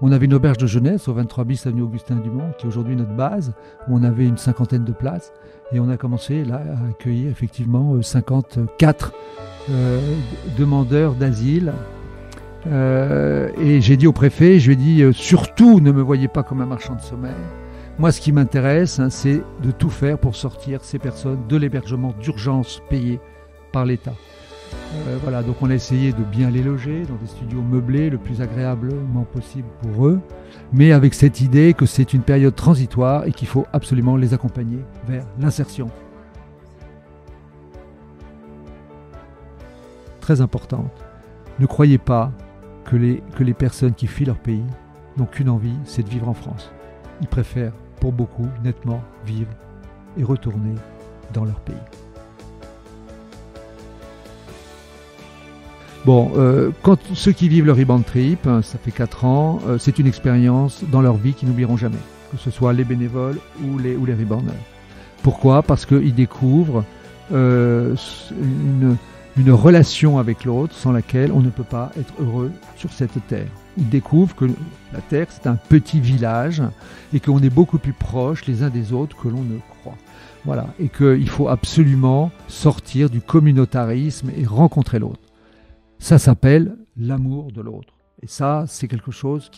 On avait une auberge de jeunesse au 23 bis avenue Augustin Dumont, qui est aujourd'hui notre base, où on avait une 50aine de places. Et on a commencé là à accueillir effectivement 54 demandeurs d'asile. Et j'ai dit au préfet, je lui ai dit surtout ne me voyez pas comme un marchand de sommeil. Moi, ce qui m'intéresse, c'est de tout faire pour sortir ces personnes de l'hébergement d'urgence payé par l'État. Voilà, donc on a essayé de bien les loger dans des studios meublés le plus agréablement possible pour eux, mais avec cette idée que c'est une période transitoire et qu'il faut absolument les accompagner vers l'insertion. Très importante. Ne croyez pas que les personnes qui fuient leur pays n'ont qu'une envie, c'est de vivre en France. Ils préfèrent, pour beaucoup, nettement vivre et retourner dans leur pays. Bon, quand ceux qui vivent le Rebound Trip, ça fait 4 ans, c'est une expérience dans leur vie qu'ils n'oublieront jamais, que ce soit les bénévoles ou les rebounders. Pourquoi ? Parce qu'ils découvrent une relation avec l'autre sans laquelle on ne peut pas être heureux sur cette terre. Ils découvrent que la terre, c'est un petit village et qu'on est beaucoup plus proches les uns des autres que l'on ne croit. Voilà, et qu'il faut absolument sortir du communautarisme et rencontrer l'autre. Ça s'appelle l'amour de l'autre. Et ça, c'est quelque chose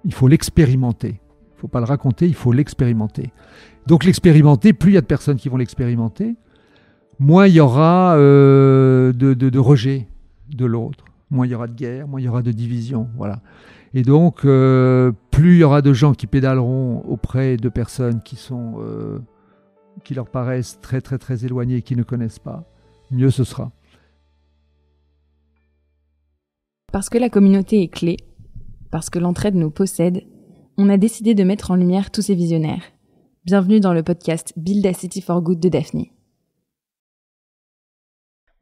il faut l'expérimenter. Il ne faut pas le raconter, il faut l'expérimenter. Donc l'expérimenter, plus il y a de personnes qui vont l'expérimenter, moins il y aura de rejet de l'autre, moins il y aura de guerre, moins il y aura de division. Voilà. Et donc, plus il y aura de gens qui pédaleront auprès de personnes qui leur paraissent très très très éloignées et qui ne connaissent pas, mieux ce sera. Parce que la communauté est clé, parce que l'entraide nous possède, on a décidé de mettre en lumière tous ces visionnaires. Bienvenue dans le podcast Build a City for Good de Daphne.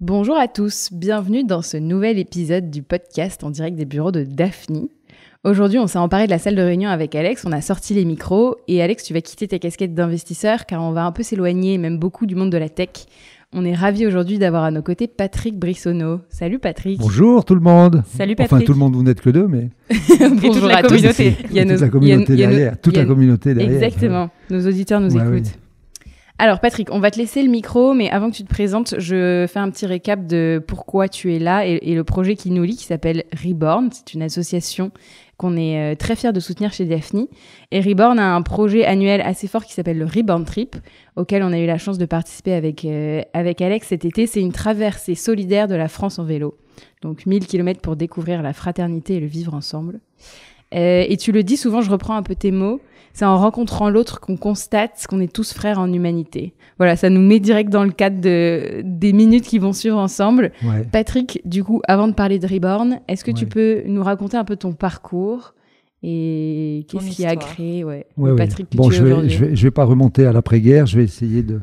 Bonjour à tous, bienvenue dans ce nouvel épisode du podcast en direct des bureaux de Daphne. Aujourd'hui, on s'est emparé de la salle de réunion avec Alex, on a sorti les micros et Alex, tu vas quitter ta casquette d'investisseur car on va un peu s'éloigner, même beaucoup du monde de la tech. On est ravis aujourd'hui d'avoir à nos côtés Patrick Brissonneau. Salut Patrick. Bonjour tout le monde. Salut Patrick. Enfin tout le monde, vous n'êtes que deux, mais... Bonjour toute la communauté. Il y a toute la communauté derrière. Toute la communauté derrière. Exactement. Nos auditeurs nous écoutent. Oui. Alors Patrick, on va te laisser le micro, mais avant que tu te présentes, je fais un petit récap de pourquoi tu es là et le projet qui nous lie, qui s'appelle Reborn. C'est une association qu'on est très fiers de soutenir chez Daphne. Et Reborn a un projet annuel assez fort qui s'appelle le Rebound Trip, auquel on a eu la chance de participer avec Alex cet été. C'est une traversée solidaire de la France en vélo. Donc 1000 km pour découvrir la fraternité et le vivre ensemble. Et tu le dis souvent, je reprends un peu tes mots, c'est en rencontrant l'autre qu'on constate qu'on est tous frères en humanité. Voilà, ça nous met direct dans le cadre des minutes qui vont suivre ensemble. Ouais. Patrick, du coup, avant de parler de Reborn, est-ce que tu peux nous raconter un peu ton parcours et qu'est-ce qui a créé Patrick, que tu es aujourd'hui ? Je vais pas remonter à l'après-guerre, je vais essayer de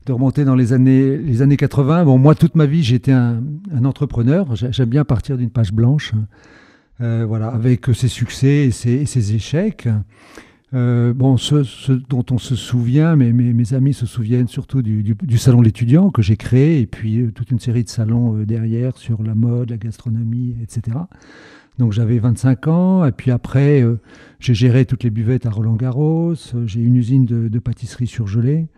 remonter dans les années 80. Bon, moi, toute ma vie, j'étais un entrepreneur. J'aime bien partir d'une page blanche, voilà, avec ses succès et ses échecs. Ce dont on se souvient, mes amis se souviennent surtout du salon de l'étudiant que j'ai créé, et puis toute une série de salons derrière sur la mode, la gastronomie, etc. Donc j'avais 25 ans, et puis après j'ai géré toutes les buvettes à Roland-Garros, j'ai une usine de pâtisserie surgelée,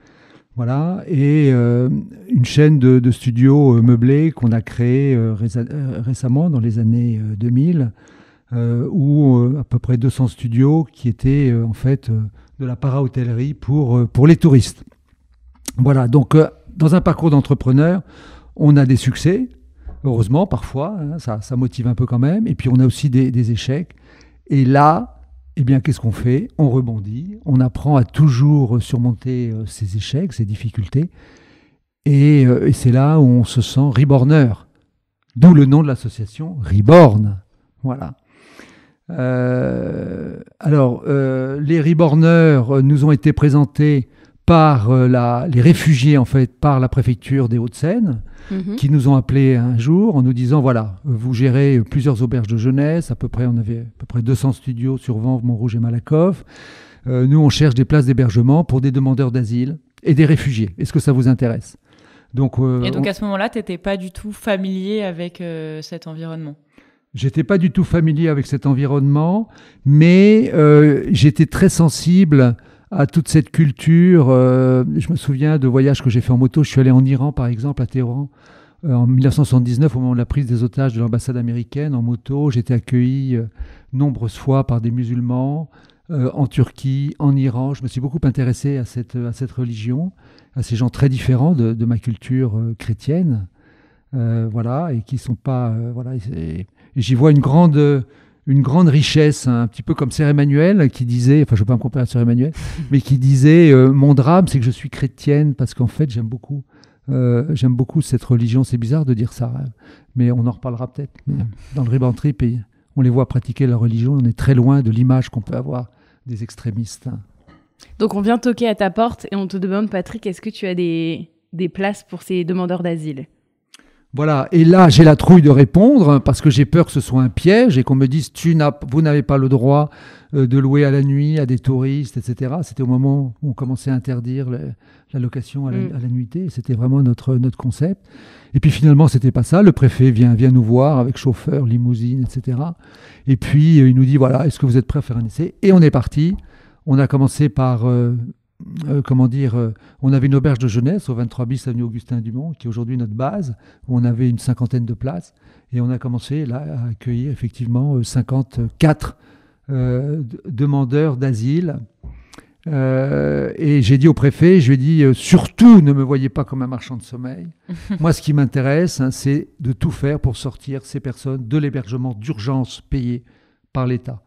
voilà, et une chaîne de studios meublés qu'on a créée récemment dans les années 2000, où à peu près 200 studios qui étaient en fait de la para-hôtellerie pour les touristes. Voilà, donc dans un parcours d'entrepreneur, on a des succès, heureusement parfois, hein, ça motive un peu quand même, et puis on a aussi des échecs. Et là, eh bien, qu'est-ce qu'on fait ? On rebondit, on apprend à toujours surmonter ces échecs, ces difficultés, et c'est là où on se sent reborner, d'où le nom de l'association Reborn. Voilà. Les reborners nous ont été présentés par les réfugiés en fait, par la préfecture des Hauts-de-Seine, qui nous ont appelés un jour en nous disant voilà, vous gérez plusieurs auberges de jeunesse, on avait à peu près 200 studios sur Vanves, Montrouge et Malakoff. Nous on cherche des places d'hébergement pour des demandeurs d'asile et des réfugiés. Est-ce que ça vous intéresse ? Donc à ce moment-là, tu n'étais pas du tout familier avec cet environnement ? J'étais pas du tout familier avec cet environnement, mais j'étais très sensible à toute cette culture. Je me souviens de voyages que j'ai fait en moto. Je suis allé en Iran, par exemple, à Téhéran, en 1979, au moment de la prise des otages de l'ambassade américaine, en moto. J'étais accueilli nombreuses fois par des musulmans, en Turquie, en Iran. Je me suis beaucoup intéressé à cette religion, à ces gens très différents de ma culture chrétienne. Voilà, et qui sont pas... voilà, et j'y vois une grande richesse, hein, un petit peu comme Sœur Emmanuel qui disait, enfin je ne veux pas me comparer à Sœur Emmanuel, mais qui disait mon drame c'est que je suis chrétienne parce qu'en fait j'aime beaucoup cette religion. C'est bizarre de dire ça, hein, mais on en reparlera peut-être. Mais dans le Ribbon Trip, on les voit pratiquer leur religion, on est très loin de l'image qu'on peut avoir des extrémistes. Hein. Donc on vient toquer à ta porte et on te demande, Patrick, est-ce que tu as des places pour ces demandeurs d'asile ? Voilà, et là j'ai la trouille de répondre parce que j'ai peur que ce soit un piège et qu'on me dise vous n'avez pas le droit de louer à la nuit à des touristes, etc. C'était au moment où on commençait à interdire la location à la nuitée. C'était vraiment notre concept. Et puis finalement c'était pas ça. Le préfet vient nous voir avec chauffeur, limousine, etc. Et puis il nous dit voilà, est-ce que vous êtes prêts à faire un essai ? Et on est parti. On a commencé par on avait une auberge de jeunesse au 23 bis avenue Augustin Dumont, qui est aujourd'hui notre base, où on avait une 50aine de places. Et on a commencé là à accueillir effectivement 54 demandeurs d'asile. Et j'ai dit au préfet, je lui ai dit, surtout ne me voyez pas comme un marchand de sommeil. Moi, ce qui m'intéresse, hein, c'est de tout faire pour sortir ces personnes de l'hébergement d'urgence payé par l'État.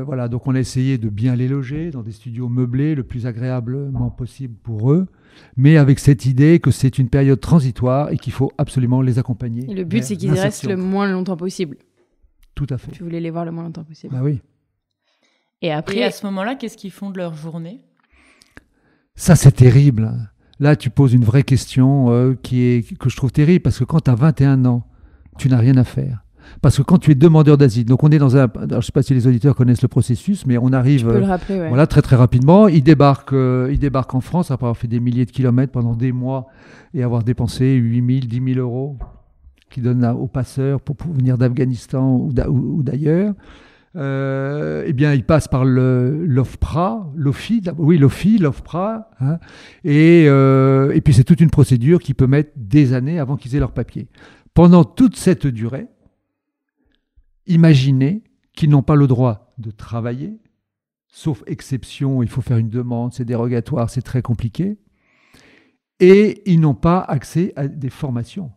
Voilà, donc on a essayé de bien les loger dans des studios meublés le plus agréablement possible pour eux, mais avec cette idée que c'est une période transitoire et qu'il faut absolument les accompagner. Et le but, c'est qu'ils y restent le moins longtemps possible. Tout à fait. Tu voulais les voir le moins longtemps possible. Bah oui. Et après, à ce moment-là, qu'est-ce qu'ils font de leur journée ? Ça, c'est terrible. Là, tu poses une vraie question que je trouve terrible, parce que quand tu as 21 ans, tu n'as rien à faire. Parce que quand tu es demandeur d'asile, donc on est dans un... Alors je ne sais pas si les auditeurs connaissent le processus, mais on arrive le rappeler, ouais. Voilà, très très rapidement. Ils débarquent en France après avoir fait des milliers de kilomètres pendant des mois et avoir dépensé 8 000, 10 000 euros qu'ils donnent aux passeurs pour venir d'Afghanistan ou d'ailleurs. Eh bien, ils passent par l'OFPRA, l'OFPRA, hein, et puis c'est toute une procédure qui peut mettre des années avant qu'ils aient leur papier. Pendant toute cette durée, imaginez qu'ils n'ont pas le droit de travailler, sauf exception, il faut faire une demande, c'est dérogatoire, c'est très compliqué, et ils n'ont pas accès à des formations.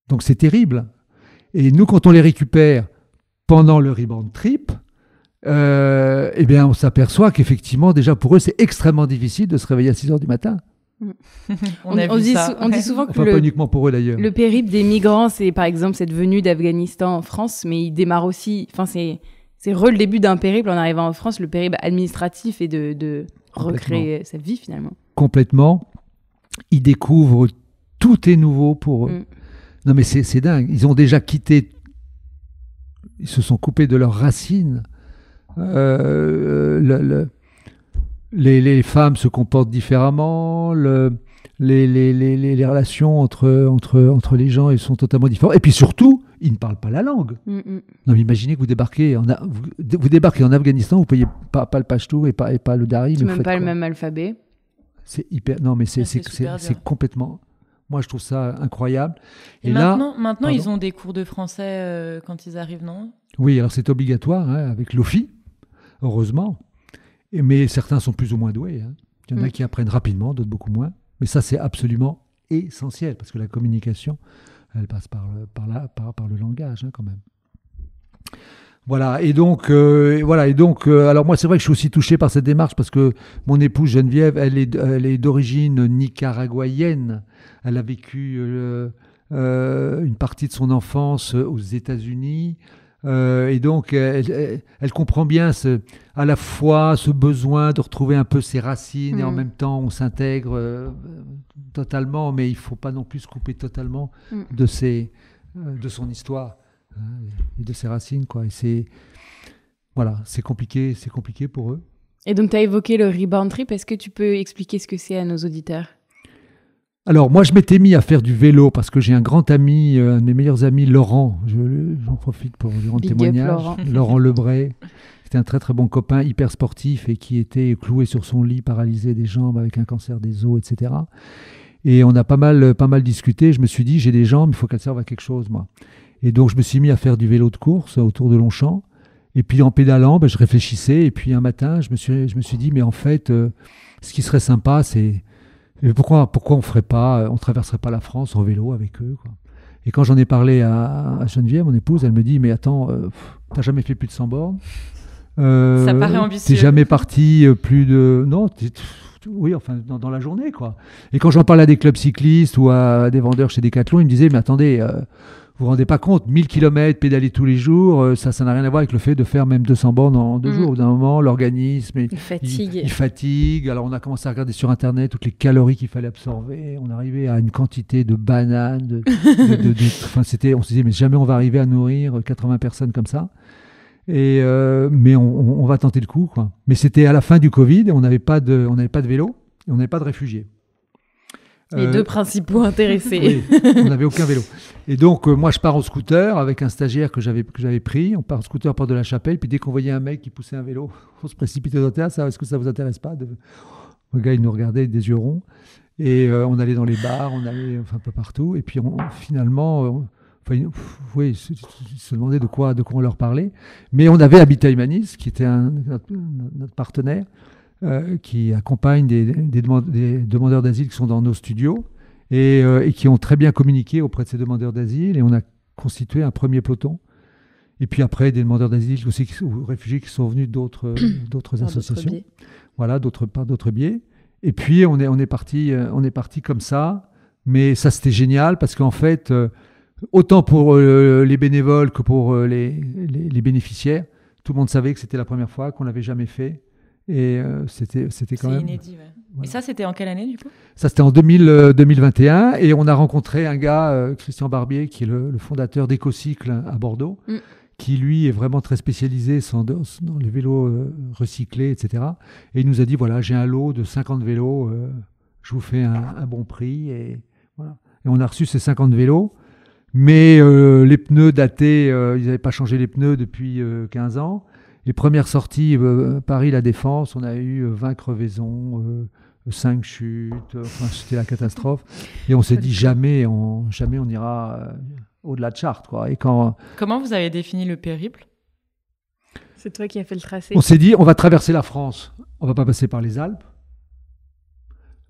Donc c'est terrible. Et nous, quand on les récupère pendant le Ribbon Trip, eh bien, on s'aperçoit qu'effectivement, déjà pour eux, c'est extrêmement difficile de se réveiller à 6 heures du matin. On dit souvent que pas uniquement pour eux d'ailleurs. Le périple des migrants, c'est par exemple cette venue d'Afghanistan en France, mais il démarre aussi. Enfin, c'est le début d'un périple en arrivant en France. Le périple administratif est de recréer sa vie finalement. Complètement. Ils découvrent tout est nouveau pour eux. Non mais c'est dingue. Ils ont déjà quitté. Ils se sont coupés de leurs racines. Les femmes se comportent différemment, les relations entre les gens elles sont totalement différentes. Et puis surtout, ils ne parlent pas la langue. Non, mais imaginez que vous débarquez en Afghanistan, vous ne payez pas le pachto et pas le dari. C'est même pas le même alphabet. C'est hyper. Non, mais c'est complètement. Moi, je trouve ça incroyable. Et maintenant ils ont des cours de français quand ils arrivent, non ? Oui, alors c'est obligatoire hein, avec l'OFI, heureusement. Mais certains sont plus ou moins doués. Hein. Il y en a qui apprennent rapidement, d'autres beaucoup moins. Mais ça, c'est absolument essentiel, parce que la communication, elle passe par le langage, hein, quand même. Voilà, et donc, alors moi, c'est vrai que je suis aussi touché par cette démarche, parce que mon épouse Geneviève, elle est d'origine nicaraguayenne. Elle a vécu une partie de son enfance aux États-Unis. Et donc, elle comprend bien à la fois ce besoin de retrouver un peu ses racines et en même temps, on s'intègre totalement, mais il ne faut pas non plus se couper totalement de son histoire et de ses racines, quoi. Et c'est compliqué pour eux. Et donc, tu as évoqué le Ribbon Trip. Est-ce que tu peux expliquer ce que c'est à nos auditeurs ? Alors, moi, je m'étais mis à faire du vélo parce que j'ai un grand ami, un de mes meilleurs amis, Laurent. J'en profite pour lui rendre témoignage. Laurent Lebray. C'était un très, très bon copain, hyper sportif et qui était cloué sur son lit, paralysé des jambes avec un cancer des os, etc. Et on a pas mal discuté. Je me suis dit, j'ai des jambes, il faut qu'elles servent à quelque chose, moi. Et donc, je me suis mis à faire du vélo de course autour de Longchamp. Et puis, en pédalant, je réfléchissais. Et puis, un matin, je me suis dit, mais en fait, ce qui serait sympa, c'est... Pourquoi on ferait pas, on traverserait pas la France en vélo avec eux, quoi. Et quand j'en ai parlé à Geneviève, mon épouse, elle me dit, mais attends, t'as jamais fait plus de 100 bornes, ça paraît ambitieux. T'es jamais parti plus de... Non, oui, enfin, dans la journée, quoi. Et quand j'en parle à des clubs cyclistes ou à des vendeurs chez Decathlon, ils me disaient, mais attendez, vous vous rendez pas compte, 1000 km pédaler tous les jours, ça n'a rien à voir avec le fait de faire même 200 bornes en 2 jours. Au bout d'un moment, l'organisme, il fatigue. Alors, on a commencé à regarder sur Internet toutes les calories qu'il fallait absorber. On arrivait à une quantité de bananes. On se disait, mais jamais on va arriver à nourrir 80 personnes comme ça. Mais on va tenter le coup, quoi. Mais c'était à la fin du Covid, et on n'avait pas de vélo, et on n'avait pas de réfugiés. Les deux principaux intéressés. Oui, on n'avait aucun vélo. Et donc, moi, je pars en scooter avec un stagiaire que j'avais pris. On part en scooter Porte de la Chapelle. Puis dès qu'on voyait un mec qui poussait un vélo, on se précipitait dans le terrain. Est-ce que ça ne vous intéresse pas Le gars, il nous regardait avec des yeux ronds. Et on allait dans les bars, on allait un peu partout. Et puis finalement, se demandaient de quoi on leur parlait. Mais on avait Habitat Humanis, qui était notre partenaire, qui accompagne des demandeurs d'asile qui sont dans nos studios et qui ont très bien communiqué auprès de ces demandeurs d'asile. Et on a constitué un premier peloton. Et puis après, des demandeurs d'asile aussi, ou réfugiés qui sont venus d'autres associations. Voilà, par d'autres biais. Et puis, on est parti comme ça. Mais ça, c'était génial parce qu'en fait, autant pour les bénévoles que pour les bénéficiaires, tout le monde savait que c'était la première fois, qu'on ne l'avait jamais fait. Et c'était quand même... C'est inédit, ouais. Voilà. Et ça, c'était en quelle année, du coup ? Ça, c'était en 2021. Et on a rencontré un gars, Christian Barbier, qui est le fondateur d'Ecocycle à Bordeaux, qui, lui, est vraiment très spécialisé dans les vélos recyclés, etc. Et il nous a dit, voilà, j'ai un lot de 50 vélos, je vous fais un bon prix. Et, voilà. Et on a reçu ces 50 vélos. Mais les pneus datés, ils n'avaient pas changé les pneus depuis 15 ans. Les premières sorties, Paris-La Défense, on a eu 20 crevaisons, 5 chutes, c'était la catastrophe. Et on s'est dit jamais on ira au-delà de Chartres, quoi. Et Comment vous avez défini le périple ? C'est toi qui as fait le tracé. On s'est dit, on va traverser la France, on ne va pas passer par les Alpes,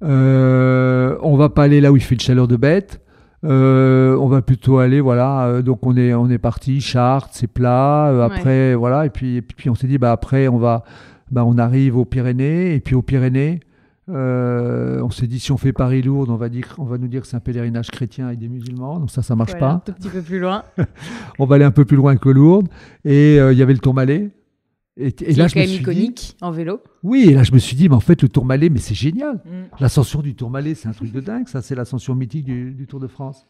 on ne va pas aller là où il fait une chaleur de bête. On va plutôt aller, voilà. Donc on est parti, Chartres, c'est plat. Après, voilà. Et puis on s'est dit, après on arrive aux Pyrénées. Et puis aux Pyrénées, on s'est dit, si on fait Paris-Lourdes, on va nous dire que c'est un pèlerinage chrétien avec des musulmans. Donc ça marche pas. Un tout petit peu plus loin. On va aller un peu plus loin que Lourdes. Et il y avait le Tourmalet. Et là, je me suis iconique en vélo. Oui, et là je me suis dit, mais en fait le Tourmalet, mais c'est génial. L'ascension du Tourmalet, c'est un truc de dingue. Ça, c'est l'ascension mythique du Tour de France.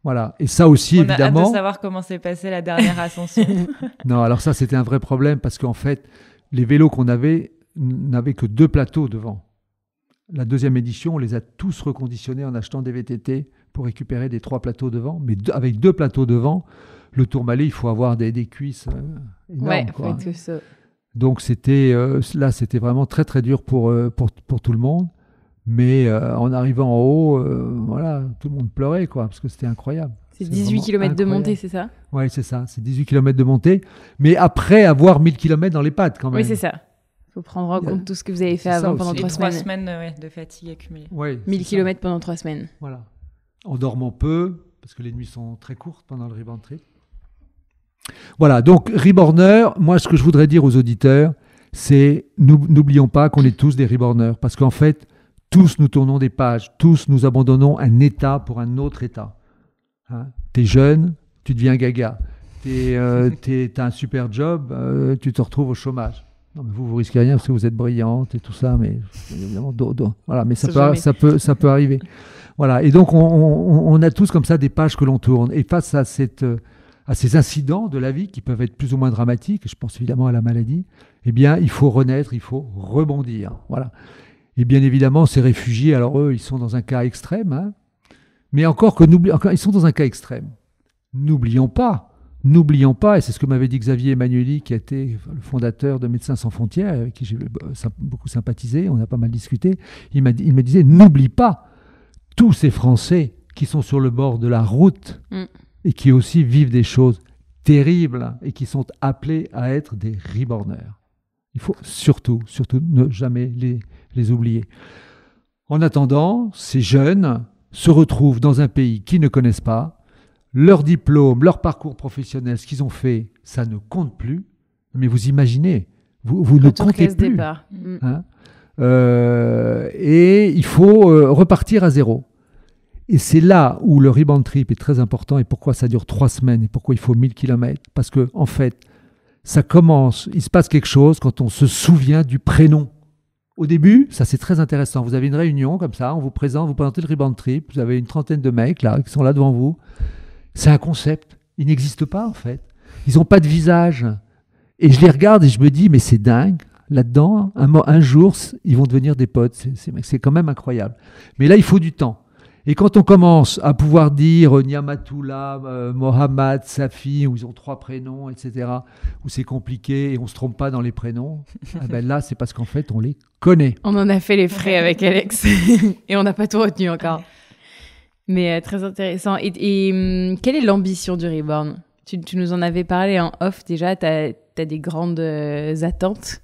Voilà. Et ça aussi, évidemment. On a hâte de savoir comment s'est passée la dernière ascension. Non, alors ça, c'était un vrai problème parce qu'en fait, les vélos qu'on avait n'avaient que 2 plateaux devant. La deuxième édition, on les a tous reconditionnés en achetant des VTT pour récupérer des 3 plateaux devant. Mais avec 2 plateaux devant, le Tourmalet, il faut avoir des cuisses énormes. Ouais, quoi. faut être ça. Donc c'était vraiment très très dur pour tout le monde. Mais en arrivant en haut, voilà, tout le monde pleurait, quoi, parce que c'était incroyable. C'est 18 km de montée, c'est ça ? Oui, c'est ça. C'est 18 km de montée. Mais après avoir 1000 km dans les pattes, quand même. Oui, c'est ça. Il faut prendre en compte tout ce que vous avez fait avant pendant 3 semaines. 3 semaines de fatigue accumulée. Ouais, 1000 km pendant 3 semaines. Voilà. En dormant peu, parce que les nuits sont très courtes pendant le Reborn Trip. Voilà, donc Reborners, moi ce que je voudrais dire aux auditeurs, c'est n'oublions pas qu'on est tous des Reborners, parce qu'en fait, tous nous tournons des pages, tous nous abandonnons un état pour un autre état. Hein, t'es jeune, tu deviens gaga. T'as un super job, tu te retrouves au chômage. Non, mais vous risquez rien parce que vous êtes brillante et tout ça, mais évidemment, voilà, mais ça peut arriver. Voilà, et donc on a tous comme ça des pages que l'on tourne. Et face à ces incidents de la vie qui peuvent être plus ou moins dramatiques, je pense évidemment à la maladie, eh bien, il faut renaître, il faut rebondir. Voilà. Et bien évidemment, ces réfugiés, alors eux, ils sont dans un cas extrême, hein, mais encore, ils sont dans un cas extrême. N'oublions pas, et c'est ce que m'avait dit Xavier Emmanueli, qui a été le fondateur de Médecins sans frontières, avec qui j'ai beaucoup sympathisé, on a pas mal discuté. Il me disait, n'oublie pas tous ces Français qui sont sur le bord de la route et qui aussi vivent des choses terribles et qui sont appelés à être des reborners. Il faut surtout ne jamais les oublier. En attendant, ces jeunes se retrouvent dans un pays qu'ils ne connaissent pas. Leur diplôme, leur parcours professionnel, ce qu'ils ont fait, ça ne compte plus. Mais vous imaginez, vous ne comptez plus. Hein, et il faut repartir à zéro. Et c'est là où le Rebound Trip est très important et pourquoi ça dure 3 semaines et pourquoi il faut 1000 km. Parce que, en fait, ça commence, il se passe quelque chose quand on se souvient du prénom. Au début, ça c'est très intéressant. Vous avez une réunion comme ça, on vous présentez le Rebound Trip, vous avez une trentaine de mecs là, qui sont là devant vous. C'est un concept. Il n'existe pas en fait. Ils n'ont pas de visage. Et je les regarde et je me dis, mais c'est dingue. Là-dedans, un jour, ils vont devenir des potes. C'est quand même incroyable. Mais là, il faut du temps. Et quand on commence à pouvoir dire Niamatullah, Mohamed, Safi, où ils ont 3 prénoms, etc., où c'est compliqué et on ne se trompe pas dans les prénoms, ben là, c'est parce qu'en fait, on les connaît. On en a fait les frais avec Alex et on n'a pas tout retenu encore. Mais très intéressant. Et quelle est l'ambition du Reborn ? Tu nous en avais parlé en off déjà, tu as des grandes attentes.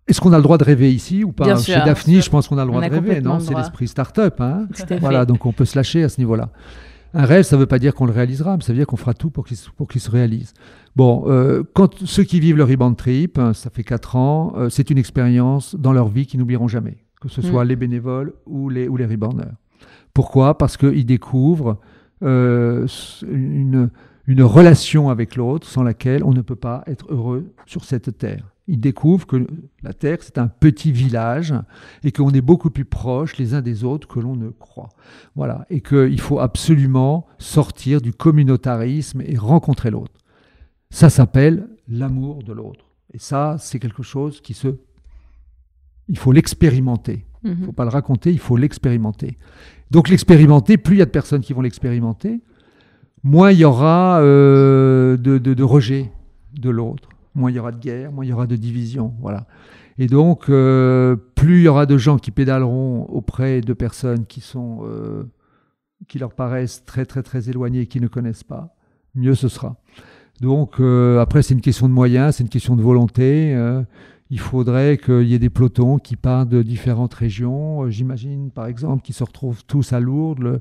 Est-ce qu'on a le droit de rêver ici ou pas ? Bien sûr, Chez Daphne, je pense qu'on a le droit de rêver, non ? C'est l'esprit start-up. Hein, voilà, donc on peut se lâcher à ce niveau-là. Un rêve, ça ne veut pas dire qu'on le réalisera, mais ça veut dire qu'on fera tout pour qu'il se réalise. Bon, quand ceux qui vivent le Rebound Trip, ça fait 4 ans, c'est une expérience dans leur vie qu'ils n'oublieront jamais, que ce soit les bénévoles ou les Reborners. Pourquoi ? Parce qu'ils découvrent une relation avec l'autre sans laquelle on ne peut pas être heureux sur cette terre. Ils découvrent que la Terre, c'est un petit village et qu'on est beaucoup plus proches les uns des autres que l'on ne croit. Voilà. Et qu'il faut absolument sortir du communautarisme et rencontrer l'autre. Ça s'appelle l'amour de l'autre. Et ça, c'est quelque chose il faut l'expérimenter. Il ne faut pas le raconter, il faut l'expérimenter. Donc l'expérimenter, plus il y a de personnes qui vont l'expérimenter, moins il y aura de rejet de l'autre. Moins il y aura de guerre, moins il y aura de division. Voilà. Et donc, plus il y aura de gens qui pédaleront auprès de personnes qui leur paraissent très, très, très éloignées et qui ne connaissent pas, mieux ce sera. Donc, après, c'est une question de moyens, c'est une question de volonté. Il faudrait qu'il y ait des pelotons qui partent de différentes régions. J'imagine, par exemple, qu'ils se retrouvent tous à Lourdes.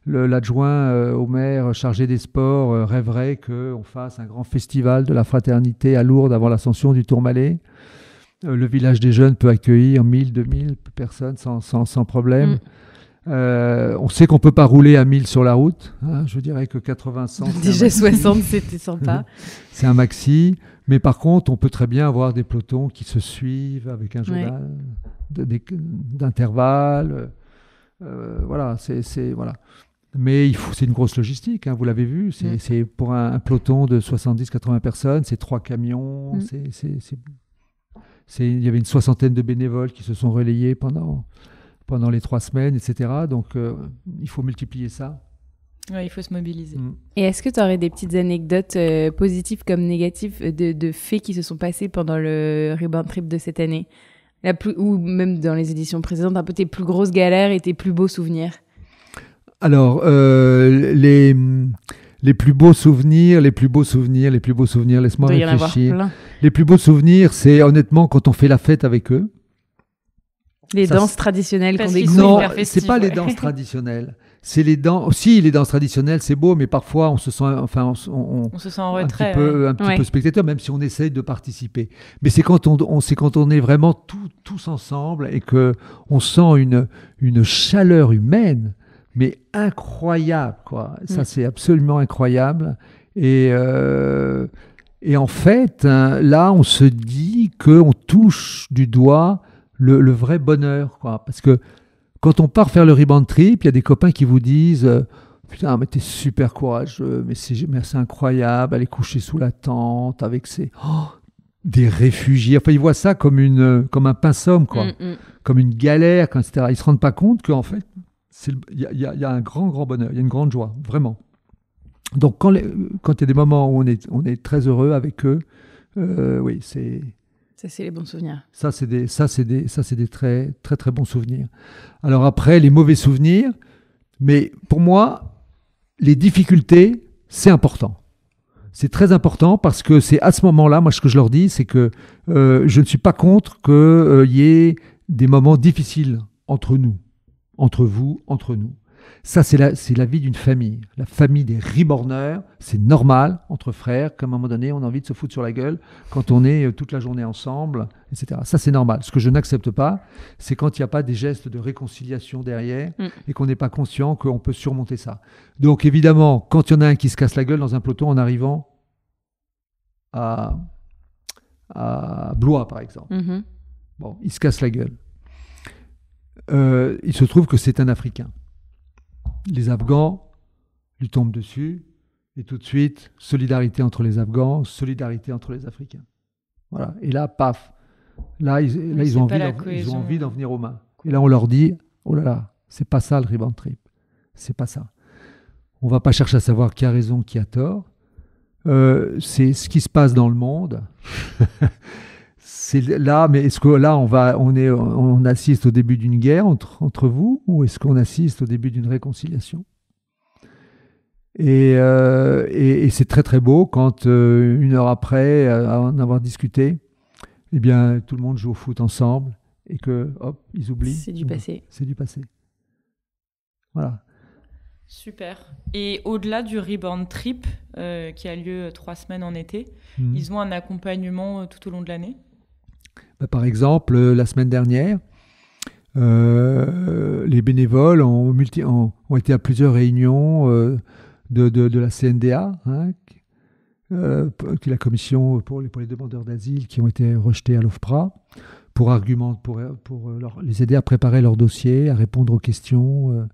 L'adjoint au maire chargé des sports rêverait qu'on fasse un grand festival de la fraternité à Lourdes avant l'ascension du Tourmalet. Le village des jeunes peut accueillir 1000, 2000 personnes sans problème. On sait qu'on ne peut pas rouler à 1000 sur la route. Hein, je dirais que 80, 100... Déjà 60, c'était sympa. C'est un maxi. Mais par contre, on peut très bien avoir des pelotons qui se suivent avec un journal d'intervalle. Voilà, voilà. Mais c'est une grosse logistique, hein, vous l'avez vu. C'est pour un peloton de 70-80 personnes, c'est 3 camions. Il y avait une 60aine de bénévoles qui se sont relayés pendant les 3 semaines, etc. Donc, il faut multiplier ça. Ouais, il faut se mobiliser. Et est-ce que tu aurais des petites anecdotes positives comme négatives de faits qui se sont passés pendant le Rebound Trip de cette année ? Ou même dans les éditions précédentes, un peu tes plus grosses galères et tes plus beaux souvenirs ? Alors, les plus beaux souvenirs, laisse-moi réfléchir. Les plus beaux souvenirs, c'est honnêtement quand on fait la fête avec eux. Les danses traditionnelles qu'on découvre. Non, c'est pas les danses traditionnelles. C'est les danses. Aussi, les danses traditionnelles, c'est beau, mais parfois on se sent, on se sent en retrait, un petit peu spectateur, même si on essaye de participer. Mais c'est quand on est vraiment tous ensemble et que on sent une chaleur humaine, mais incroyable, quoi. Ça, c'est absolument incroyable. Et en fait, là, on se dit qu'on touche du doigt le vrai bonheur, quoi. Parce que quand on part faire le Rebound Trip, il y a des copains qui vous disent « Putain, mais t'es super courageux, mais c'est incroyable, aller coucher sous la tente avec ces... Oh, des réfugiés. Enfin, ils voient ça comme un pinsomme, quoi. Comme une galère, etc. Ils ne se rendent pas compte qu'en fait, il y a un grand bonheur, il y a une grande joie, vraiment. Donc, quand il y a des moments où on est très heureux avec eux, oui, c'est... Ça, c'est les bons souvenirs. Ça, c'est des très, très, très bons souvenirs. Alors après, les mauvais souvenirs, mais pour moi, les difficultés, c'est important. C'est très important parce que c'est à ce moment-là, moi, ce que je leur dis, c'est que je ne suis pas contre qu'il y ait des moments difficiles entre nous, entre vous, entre nous. Ça, c'est la vie d'une famille. La famille des Reborners, c'est normal, entre frères, qu'à un moment donné, on a envie de se foutre sur la gueule quand on est toute la journée ensemble, etc. Ça, c'est normal. Ce que je n'accepte pas, c'est quand il n'y a pas des gestes de réconciliation derrière et qu'on n'est pas conscient qu'on peut surmonter ça. Donc, évidemment, quand il y en a un qui se casse la gueule dans un peloton en arrivant à Blois, par exemple, bon, il se casse la gueule. Il se trouve que c'est un Africain. Les Afghans lui tombent dessus et tout de suite, solidarité entre les Afghans, solidarité entre les Africains. Voilà. Et là, paf. Là, ils ont envie d'en venir aux mains. Et là, on leur dit, oh là là, c'est pas ça le Rebound Trip. C'est pas ça. On va pas chercher à savoir qui a raison, qui a tort. C'est ce qui se passe dans le monde. C'est là, mais est-ce que là, on assiste au début d'une guerre entre vous, ou est-ce qu'on assiste au début d'une réconciliation ? Et c'est très très beau quand, une heure après, en avoir discuté, eh bien, tout le monde joue au foot ensemble et que, hop, ils oublient. C'est du passé. C'est du passé. Voilà. Super. Et au-delà du Reborn Trip, qui a lieu 3 semaines en été, ils ont un accompagnement tout au long de l'année ? Par exemple, la semaine dernière, les bénévoles ont été à plusieurs réunions de la CNDA, qui est la commission pour les demandeurs d'asile qui ont été rejetés à l'OFPRA, pour les aider à préparer leur dossier, à répondre aux questions.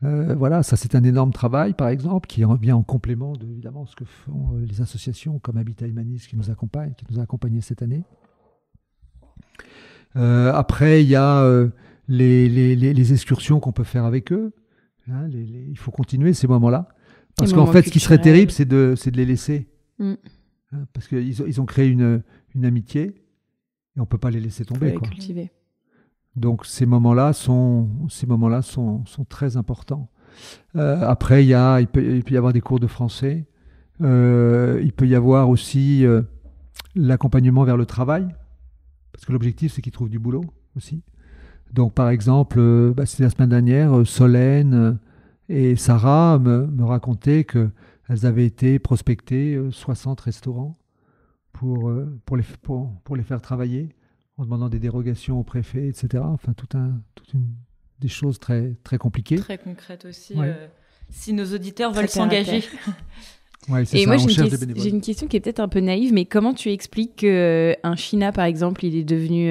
Voilà, ça c'est un énorme travail, par exemple, qui vient en complément de évidemment ce que font les associations comme Habitat Humanis qui nous a accompagnés cette année. Après, il y a les excursions qu'on peut faire avec eux. Il faut continuer ces moments-là. Parce qu'en fait, ce qui serait terrible, c'est de les laisser. Parce qu'ils ont créé une amitié et on ne peut pas les laisser tomber. Quoi. Cultiver. Donc, ces moments-là sont très importants. Après, il peut y avoir des cours de français. Il peut y avoir aussi l'accompagnement vers le travail. Parce que l'objectif, c'est qu'ils trouvent du boulot aussi. Donc, par exemple, c'était la semaine dernière, Solène et Sarah me racontaient qu'elles avaient été prospecter 60 restaurants pour les faire travailler, en demandant des dérogations au préfet, etc. Enfin, des choses très, très compliquées. Très concrètes aussi, si nos auditeurs veulent s'engager. Ouais, et moi, j'ai une question qui est peut-être un peu naïve, mais comment tu expliques qu'un China, par exemple, il est devenu,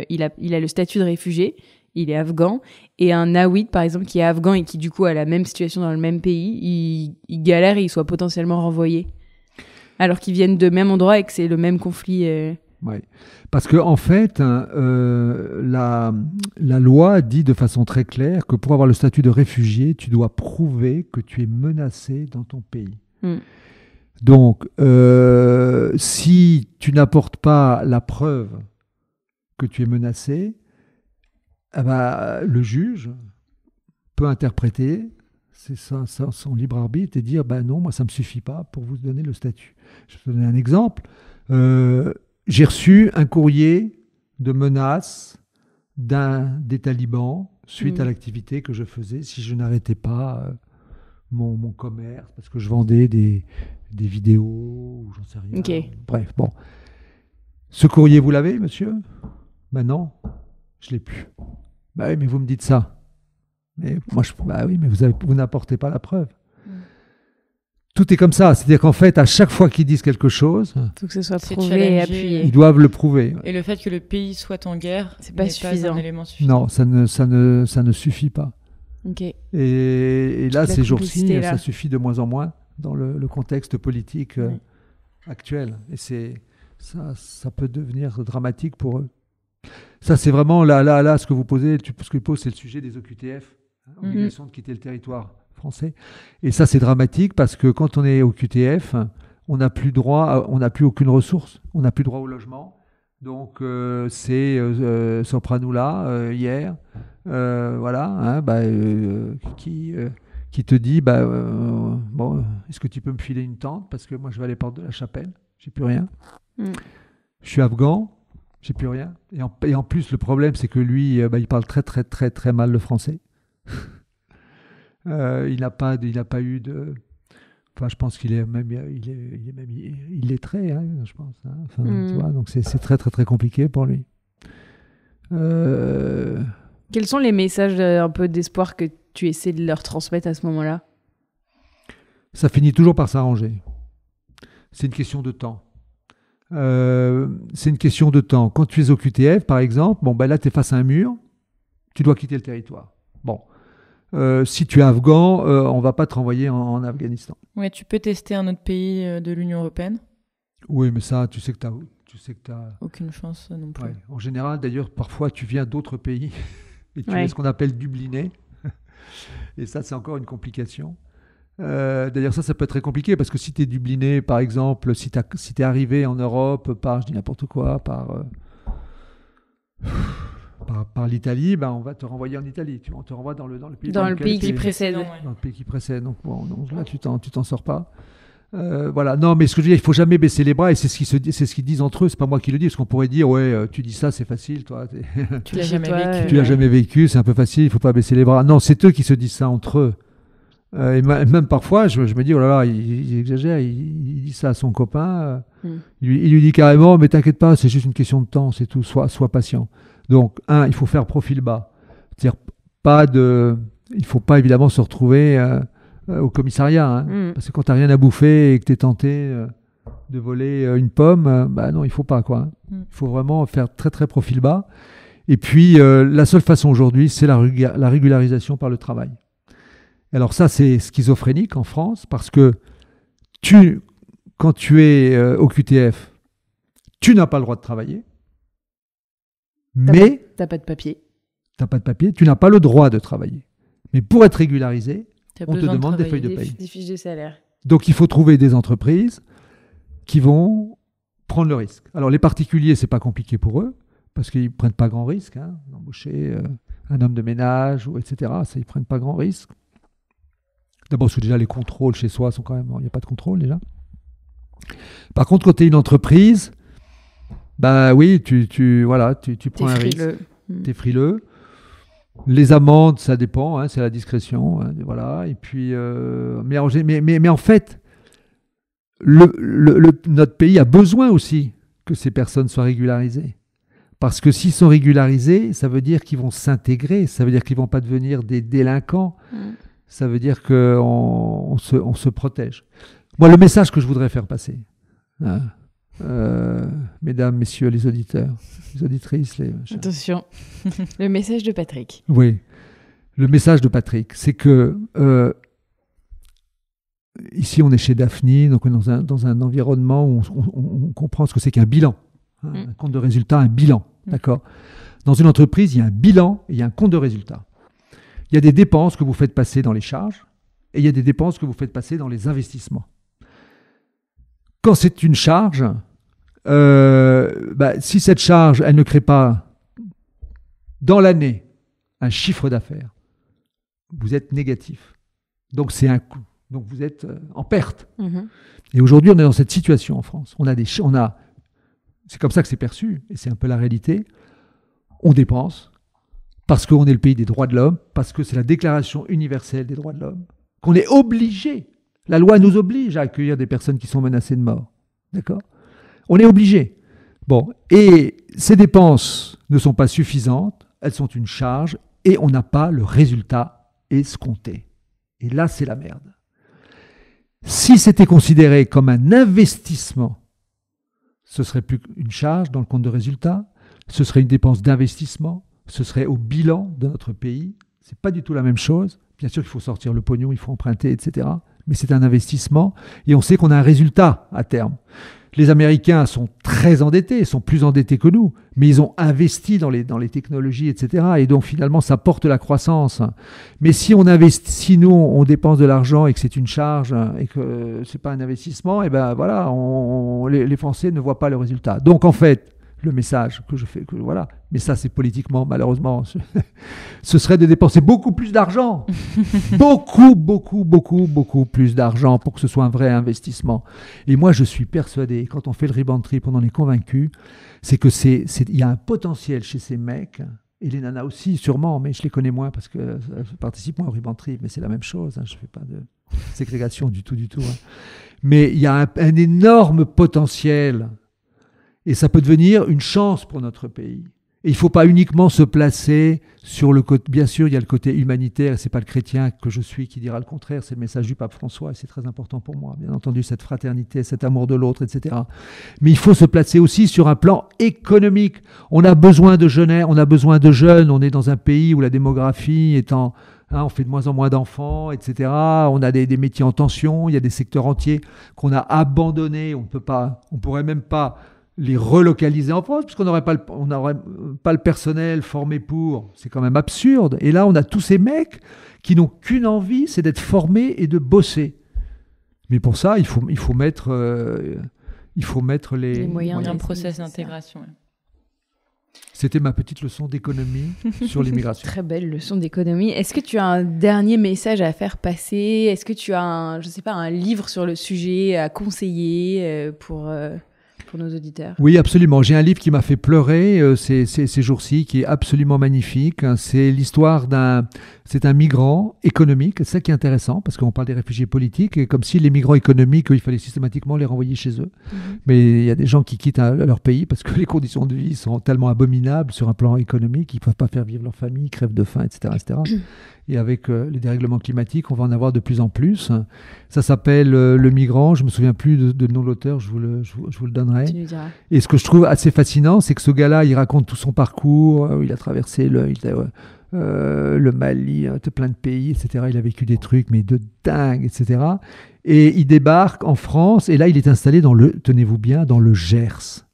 il a le statut de réfugié, il est afghan, et un Nawid, par exemple, qui est afghan et qui, du coup, a la même situation dans le même pays, il galère et il soit potentiellement renvoyé, alors qu'ils viennent de même endroit et que c'est le même conflit. Oui, parce que en fait, la loi dit de façon très claire que pour avoir le statut de réfugié, tu dois prouver que tu es menacé dans ton pays. Donc, si tu n'apportes pas la preuve que tu es menacé, le juge peut interpréter son libre arbitre et dire non, moi ça ne me suffit pas pour vous donner le statut. Je vais te donner un exemple. J'ai reçu un courrier de menace des talibans suite à l'activité que je faisais si je n'arrêtais pas mon commerce, parce que je vendais des vidéos, ou j'en sais rien. Okay. Bref, bon. Ce courrier, vous l'avez, monsieur ? Non, je ne l'ai plus. Oui, mais vous me dites ça. Mais moi, oui, mais vous n'apportez pas la preuve. Tout est comme ça. C'est-à-dire qu'en fait, à chaque fois qu'ils disent quelque chose, il faut que ce soit prouvé et appuyé. Ils doivent le prouver. Et le fait que le pays soit en guerre, c'est pas suffisant. Un élément suffisant. Non, ça ne suffit pas. Okay. Et là, ces jours-ci, ça suffit de moins en moins dans le contexte politique actuel. Et ça peut devenir dramatique pour eux. Ça, c'est vraiment là ce que vous posez, ce que c'est le sujet des OQTF, obligation de quitter le territoire français. Et ça, c'est dramatique parce que quand on est au QTF, on n'a plus aucune ressource, on n'a plus droit au logement. Donc, c'est Sopranoula, hier, voilà, qui te dit, bon, est-ce que tu peux me filer une tente parce que moi, je vais à les portes de la Chapelle, j'ai plus rien. Je suis afghan, j'ai plus rien. Et en plus, le problème, c'est que lui, il parle très, très, très, très mal le français. Il n'a pas eu de... Enfin, je pense qu'il est même illettré, hein, je pense. Hein. Enfin, tu vois, donc c'est très, très, très compliqué pour lui. Quels sont les messages un peu d'espoir que tu essaies de leur transmettre à ce moment-là? Ça finit toujours par s'arranger. C'est une question de temps. C'est une question de temps. Quand tu es au QTF, par exemple, là, tu es face à un mur, tu dois quitter le territoire. Bon. Si tu es afghan, on ne va pas te renvoyer en Afghanistan. Ouais, tu peux tester un autre pays de l'Union européenne. Oui, mais ça, tu sais que tu as... Aucune chance non plus. Ouais. En général, d'ailleurs, parfois, tu viens d'autres pays et tu es ce qu'on appelle dubliné. Et ça, c'est encore une complication. D'ailleurs, ça peut être très compliqué parce que si tu es dubliné, par exemple, si tu es arrivé en Europe par, je dis n'importe quoi, par l'Italie, on va te renvoyer en Italie. On te renvoie dans le pays, dans le pays qui précède. Dans le pays qui précède. Donc, donc là, tu t'en sors pas. Voilà. Non, mais ce que je veux dire, il faut jamais baisser les bras et c'est ce qu'ils disent entre eux. C'est pas moi qui le dis, parce qu'on pourrait dire, ouais, tu dis ça, c'est facile, toi. Tu l'as jamais vécu. Tu l'as jamais vécu, c'est un peu facile, il faut pas baisser les bras. Non, c'est eux qui se disent ça entre eux. Et même parfois, je me dis, oh là là, il exagère, il dit ça à son copain. Il lui dit carrément, mais t'inquiète pas, c'est juste une question de temps, c'est tout, sois patient. Donc, il faut faire profil bas. C'est-à-dire, il ne faut pas évidemment se retrouver au commissariat. Hein, parce que quand tu n'as rien à bouffer et que tu es tenté de voler une pomme, non, il ne faut pas. Quoi. Il faut vraiment faire très, très profil bas. Et puis, la seule façon aujourd'hui, c'est la régularisation par le travail. Alors ça, c'est schizophrénique en France parce que quand tu es au QTF, tu n'as pas le droit de travailler. Mais t'as pas de papier. T'as pas de papier, tu n'as pas le droit de travailler. Mais pour être régularisé, on te demande des feuilles de paye. Des fiches de salaire. Donc il faut trouver des entreprises qui vont prendre le risque. Alors les particuliers, c'est pas compliqué pour eux, parce qu'ils prennent pas grand risque, d'embaucher un homme de ménage, etc. Ça, ils prennent pas grand risque. D'abord, parce que déjà les contrôles chez soi sont quand même... Il n'y a pas de contrôle déjà. Par contre, quand tu es une entreprise... oui, tu prends un risque. T'es frileux. Les amendes, ça dépend, c'est la discrétion, voilà. Et puis, mais en fait, notre pays a besoin aussi que ces personnes soient régularisées, parce que s'ils sont régularisés, ça veut dire qu'ils vont s'intégrer, ça veut dire qu'ils vont pas devenir des délinquants, ça veut dire qu'on se protège. Moi, le message que je voudrais faire passer. Mesdames, messieurs les auditeurs, les auditrices, attention, le message de Patrick. Oui, le message de Patrick, c'est que ici on est chez Daphne, donc on est dans un environnement où on comprend ce que c'est qu'un bilan, un compte de résultat, un bilan, d'accord. Dans une entreprise, il y a un bilan et il y a un compte de résultat. Il y a des dépenses que vous faites passer dans les charges et il y a des dépenses que vous faites passer dans les investissements. Quand c'est une charge, si cette charge, elle ne crée pas dans l'année un chiffre d'affaires, vous êtes négatif. Donc c'est un coût. Donc vous êtes en perte. Et aujourd'hui, on est dans cette situation en France. C'est comme ça que c'est perçu, et c'est un peu la réalité. On dépense parce qu'on est le pays des droits de l'homme, parce que c'est la Déclaration universelle des droits de l'homme, qu'on est obligé. La loi nous oblige à accueillir des personnes qui sont menacées de mort. D'accord ? On est obligé. Bon, et ces dépenses ne sont pas suffisantes, elles sont une charge, et on n'a pas le résultat escompté. Et là, c'est la merde. Si c'était considéré comme un investissement, ce serait plus une charge dans le compte de résultat, ce serait une dépense d'investissement, ce serait au bilan de notre pays. C'est pas du tout la même chose. Bien sûr qu'il faut sortir le pognon, il faut emprunter, etc. Mais c'est un investissement et on sait qu'on a un résultat à terme. Les Américains sont très endettés, sont plus endettés que nous, mais ils ont investi dans les technologies, etc. Et donc finalement, ça porte la croissance. Mais si on investit, si nous on dépense de l'argent et que c'est une charge et que c'est pas un investissement, et ben voilà, les Français ne voient pas le résultat. Donc en fait, le message que je fais, voilà, mais ça c'est politiquement, malheureusement, ce serait de dépenser beaucoup plus d'argent, beaucoup plus d'argent pour que ce soit un vrai investissement. Et moi je suis persuadé, quand on fait le Rebound Trip, on en est convaincu, c'est que il y a un potentiel chez ces mecs, et les nanas aussi sûrement, mais je les connais moins parce que je participe moins au Rebound Trip, mais c'est la même chose, hein, je ne fais pas de ségrégation du tout. Hein. Mais il y a un énorme potentiel. Et ça peut devenir une chance pour notre pays. Et il ne faut pas uniquement se placer sur le côté... Bien sûr, il y a le côté humanitaire, et ce n'est pas le chrétien que je suis qui dira le contraire, c'est le message du pape François, et c'est très important pour moi, bien entendu, cette fraternité, cet amour de l'autre, etc. Mais il faut se placer aussi sur un plan économique. On a besoin de jeunes, on est dans un pays où la démographie étant... on fait de moins en moins d'enfants, etc. On a des métiers en tension, il y a des secteurs entiers qu'on a abandonnés, on pourrait même pas les relocaliser en France, puisqu'on n'aurait pas le personnel formé pour. C'est quand même absurde. Et là, on a tous ces mecs qui n'ont qu'une envie, c'est d'être formés et de bosser. Mais pour ça, il faut mettre les moyens. Un process d'intégration. C'était ma petite leçon d'économie sur l'immigration. Très belle leçon d'économie. Est-ce que tu as un dernier message à faire passer ? Est-ce que tu as un livre sur le sujet à conseiller pour nos auditeurs? Oui, absolument. J'ai un livre qui m'a fait pleurer ces jours-ci, qui est absolument magnifique. C'est l'histoire c'est un migrant économique. C'est ça qui est intéressant, parce qu'on parle des réfugiés politiques, et comme si les migrants économiques, il fallait systématiquement les renvoyer chez eux. Mais il y a des gens qui quittent leur pays parce que les conditions de vie sont tellement abominables sur un plan économique, ils ne peuvent pas faire vivre leur famille, ils crèvent de faim, etc. Et avec les dérèglements climatiques, on va en avoir de plus en plus. Ça s'appelle Le Migrant. Je ne me souviens plus de nom de l'auteur, je vous le donnerai. Tu nous diras. Et ce que je trouve assez fascinant, c'est que ce gars-là, il raconte tout son parcours. Il a traversé le Mali, plein de pays, etc. Il a vécu des trucs, mais de dingue, etc. Et il débarque en France, et là, il est installé tenez-vous bien, dans le Gers.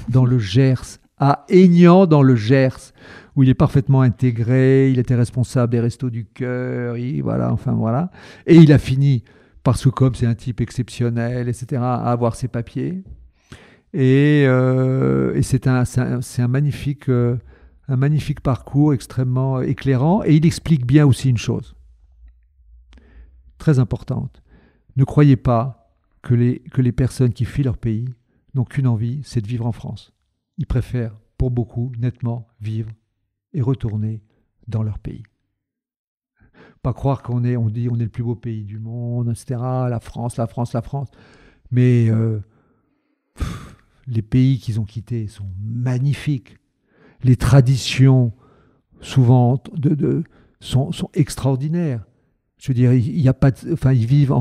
Dans le Gers, à Aignan, dans le Gers, où il est parfaitement intégré, il était responsable des Restos du Cœur, voilà. Et il a fini, parce que comme c'est un type exceptionnel, etc., à avoir ses papiers. Et c'est un magnifique parcours extrêmement éclairant. Et il explique bien aussi une chose très importante. Ne croyez pas que les personnes qui fuient leur pays n'ont qu'une envie, c'est de vivre en France. Ils préfèrent, pour beaucoup, nettement vivre et retourner dans leur pays. Pas croire on dit on est le plus beau pays du monde, etc. La France. Mais les pays qu'ils ont quittés sont magnifiques. Les traditions, souvent, sont extraordinaires. Je veux dire, il y a pas, ils vivent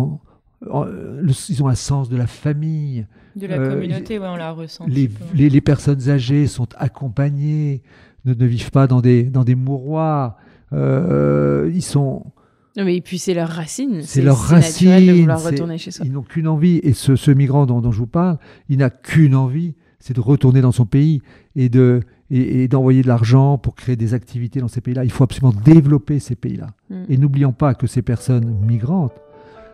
ils ont un sens de la famille. De la communauté, on la ressent. Les personnes âgées sont accompagnées, ne vivent pas dans des mouroirs. Ils sont... Non, mais et puis c'est leur racine. C'est leur racine. Naturel de vouloir retourner chez soi. Ils n'ont qu'une envie. Et ce migrant dont je vous parle, il n'a qu'une envie, c'est de retourner dans son pays et d'envoyer de l'argent pour créer des activités dans ces pays-là. Il faut absolument développer ces pays-là. Et n'oublions pas que ces personnes migrantes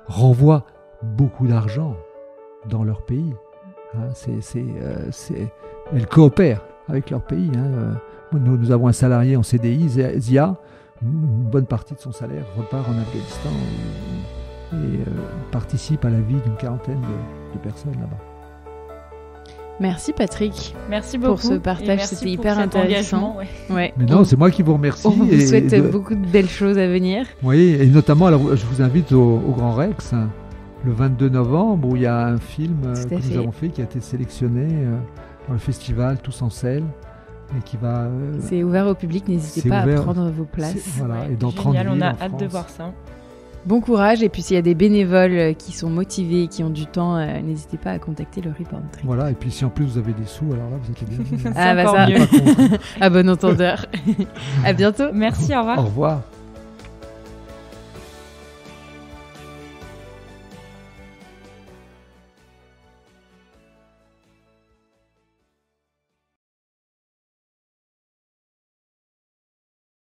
renvoient beaucoup d'argent dans leur pays. Elles coopèrent avec leur pays. Nous avons un salarié en CDI, Zia. Une bonne partie de son salaire repart en Afghanistan et participe à la vie d'une quarantaine de personnes là-bas. Merci Patrick. Merci beaucoup pour ce partage, c'était hyper intéressant. Ouais. Mais non, c'est moi qui vous remercie. On vous souhaite beaucoup de belles choses à venir. Oui, et notamment, alors, je vous invite au Grand Rex, le 22 novembre, où il y a un film que nous avons fait qui a été sélectionné dans le festival Tous en Selle. Et qui va, c'est ouvert au public, n'hésitez pas à prendre vos places. Voilà, et dans génial, 30 villes on a en hâte France. de voir ça. Bon courage, et puis s'il y a des bénévoles qui sont motivés et qui ont du temps, n'hésitez pas à contacter le Rebound Trip. Voilà, et puis si en plus vous avez des sous, alors là vous êtes les bienvenus. Ah bah ça, mieux. à bon entendeur. À bientôt. Merci, au revoir. Au revoir.